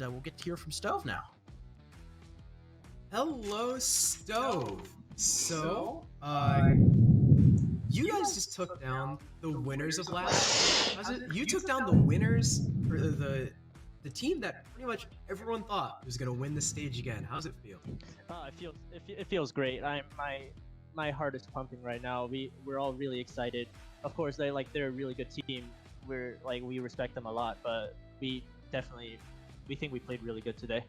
we'll get to hear from Stove now. Hello, Stove. So, you guys just took down the winners of last. You took down the winners, or the team that pretty much everyone thought was gonna win the stage again. How's it feel? It feels great. My heart is pumping right now. We're all really excited. Of course, they're a really good team. We respect them a lot, but we think we played really good today.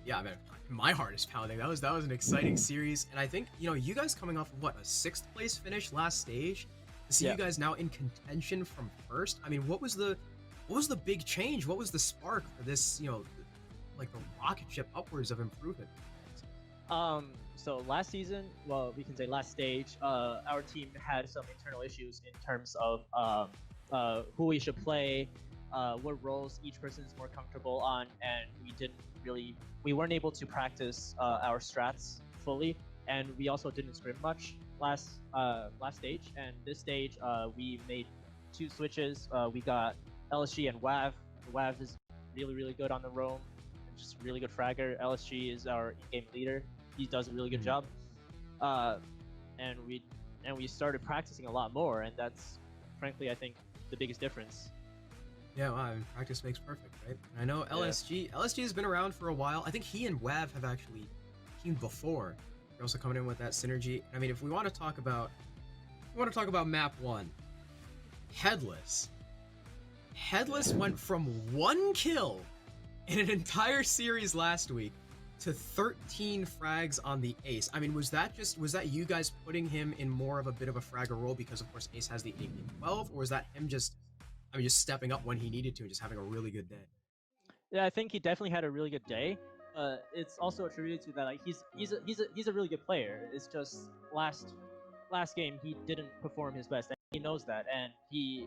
Yeah, man, my heart is pounding. That was an exciting series, and I think you guys coming off of what, a 6th place finish last stage, to see you guys now in contention from first. I mean, what was the big change? What was the spark for this? Like the rocket ship upwards of improvement. So last season, well, we can say last stage, our team had some internal issues in terms of who we should play, what roles each person is more comfortable on, and we weren't able to practice our strats fully, and we also didn't scrim much last stage. And this stage, we made 2 switches. We got LSG and WAV. WAV is really good on the roam, just really good fragger. LSG is our in-game leader. He does a really good job, and we started practicing a lot more, and that's frankly I think the biggest difference. Yeah, well, I mean, practice makes perfect, right? I know LSG has been around for a while. I think he and WAV have actually teamed before. They're also coming in with that synergy. I mean, if we want to talk about map 1, Headless went from 1 kill in an entire series last week to 13 frags on the Ace. I mean, was that you guys putting him in more of a bit of a fragger role because of course Ace has the AK-12, or was that him just stepping up when he needed to and just having a really good day? Yeah, I think he definitely had a really good day. It's also attributed to that, like, he's a really good player. It's just last game he didn't perform his best, and he knows that, and he's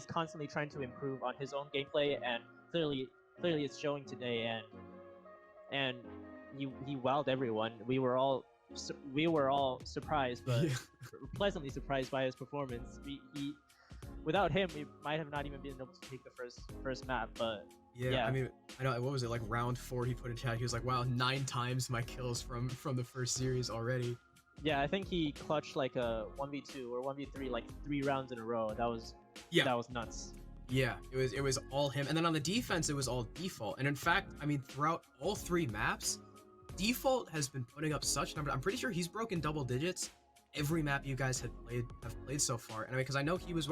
constantly trying to improve on his own gameplay, and clearly it's showing today, and he wowed everyone. We were all surprised, but pleasantly surprised by his performance. Without him, we might have not even been able to take the first map, but yeah. I mean, I know, what was it, like round 4, he put in chat, he was like, wow, 9 times my kills from the first series already. Yeah, I think he clutched like a 1v2 or 1v3 like 3 rounds in a row. That was nuts. Yeah, it was all him. And then on the defense, it was all Default. And in fact, I mean, throughout all 3 maps, Default has been putting up such numbers. I'm pretty sure he's broken double digits every map you guys have played so far. And I mean, because I know he was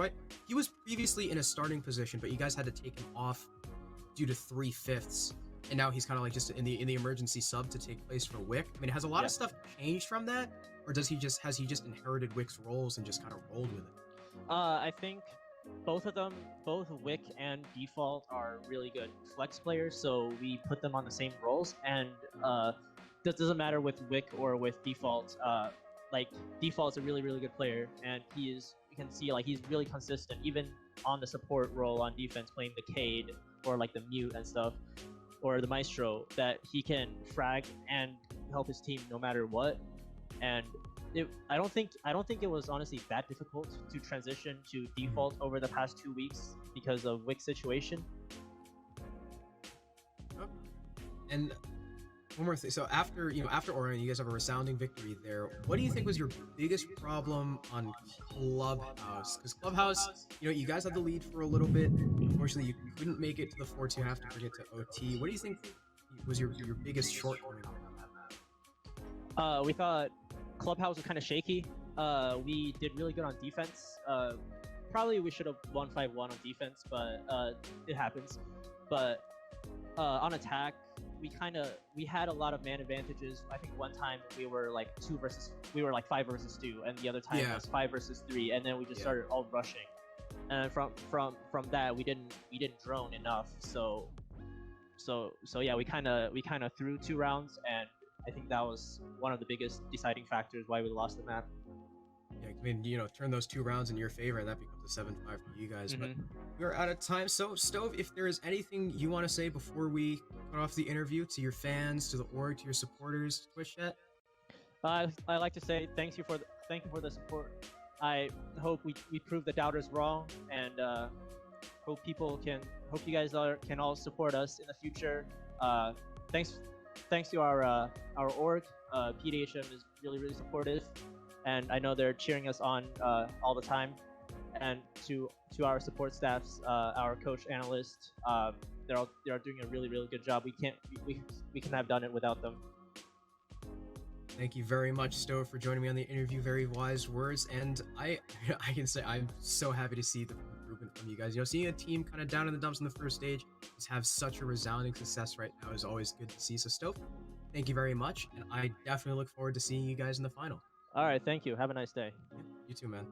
previously in a starting position, but you guys had to take him off due to 3/5, and now he's kind of like just in the emergency sub to take place for Wick. I mean, has a lot of stuff changed from that, or has he just inherited Wick's roles and just kind of rolled with it? I think both of them, both Wick and Default, are really good flex players, so we put them on the same roles. And this doesn't matter with Wick or with Default. Like, Default's a really good player, and you can see like he's really consistent, even on the support role on defense, playing the Cade or like the Mute and stuff, or the Maestro, that he can frag and help his team no matter what. And I don't think it was honestly that difficult to transition to Default over the past 2 weeks because of Wick's situation. And one more thing. So after Orion, you guys have a resounding victory there. What do you think was your biggest problem on Clubhouse? Because Clubhouse, you guys had the lead for a little bit. Unfortunately, you couldn't make it to the 4-2 after to get to OT. What do you think was your biggest shortcoming? We thought Clubhouse was kind of shaky. We did really good on defense. Probably we should have won 5-1 on defense, but it happens. But on attack, we had a lot of man advantages. I think one time we were like 5 versus 2, and the other time it was 5 versus 3, and then we just started all rushing. And from that, we didn't drone enough. So yeah, we kind of threw 2 rounds, and I think that was one of the biggest deciding factors why we lost the map. Yeah, I mean, turn those 2 rounds in your favor, and that becomes a 7-5 for you guys. But we're out of time. So, Stove, if there is anything you want to say before we cut off the interview to your fans, to the org, to your supporters, Twitch chat? I like to say thank you for the support. I hope we prove the doubters wrong, and hope hope you guys can all support us in the future. Thanks to our org. PDHM is really supportive, and I know they're cheering us on all the time. And to our support staffs, our coach, analyst, they are doing a really good job. We couldn't have done it without them. Thank you very much, Stowe, for joining me on the interview. Very wise words, and I can say I'm so happy to see the improvement from you guys. You know, seeing a team kind of down in the dumps in the first stage just have such a resounding success right now is always good to see. So, Stowe, thank you very much, and I definitely look forward to seeing you guys in the final. All right, thank you. Have a nice day. Yeah, you too, man.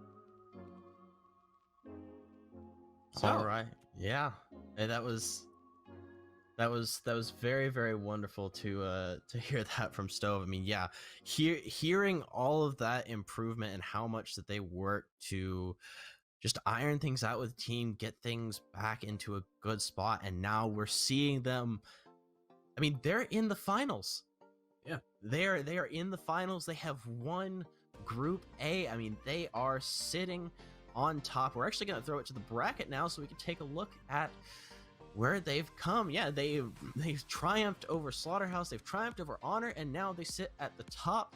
So, all right, yeah, and that was very wonderful to hear that from Stove. I mean, yeah, hearing all of that improvement and how much that they work to just iron things out with the team, get things back into a good spot, and now we're seeing them. I mean, they're in the finals. Yeah, they are in the finals. They have won Group A. I mean, they are sitting on top. We're actually going to throw it to the bracket now so we can take a look at where they've come. Yeah, they've triumphed over Slaughterhouse, they've triumphed over Honor, and now they sit at the top.